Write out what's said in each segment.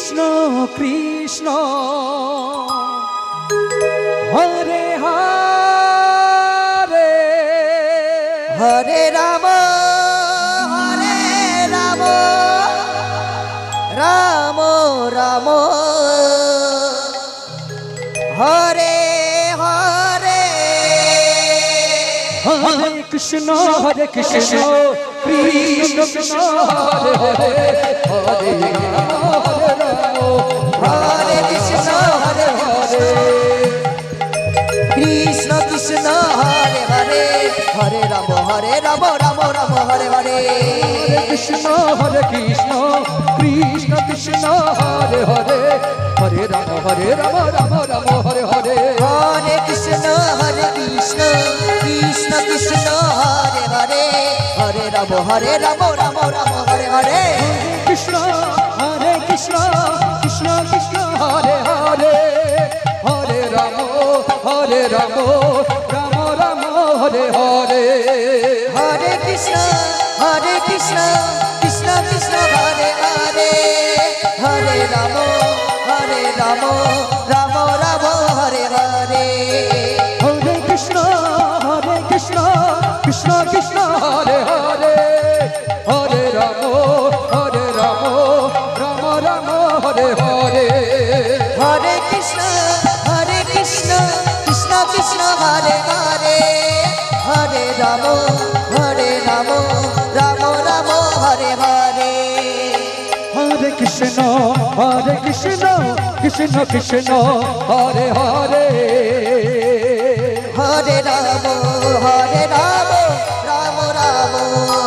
Krishna Krishna Hare Hare Hare Ram Ram Ram Hare Hare Hare Krishna Krishna Krishna Hare Hare Hare Hare Krishna Hare Hare Krishna Krishna Hare Hare Hare Ram Ram Ram Hare Hare Krishna Krishna Krishna Krishna Hare Hare Hare Ram Ram Ram Hare Hare Hare Krishna Krishna Krishna Krishna Hare Hare Hare Ram Ram Ram Hare Hare Krishna Krishna Krishna Krishna Hare Hare Hare Ram Ram Ram Hare Hare Hare Krishna Krishna Krishna Krishna Hare Hare Hare Ram Ram Ram Hare Hare Hare Krishna Krishna Krishna Krishna Hare Hare Hare Ram Ram Ram Hare Hare Hare Krishna Krishna Krishna Krishna Hare Hare Hare Ram Ram Ram Hare Hare Hare Krishna Krishna Krishna Krishna Hare Hare Hare Ram Ram Ram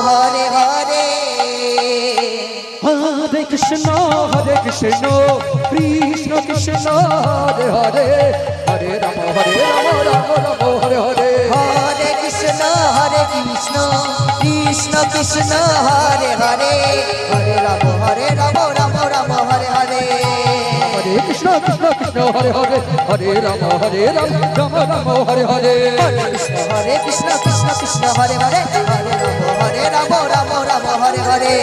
Hare Hare Hare Krishna Krishna Krishna Hare Hare Hare Ram Ram Ram Hare Hare Hare Krishna Krishna Krishna Krishna Hare Hare Hare Ram Ram Ram Hare Hare Hare Krishna Krishna Hare Hare Hare Ram Ram Ram Hare Hare Hare Krishna Krishna Krishna Hare Hare Hare Ram Ram Ram Hare Hare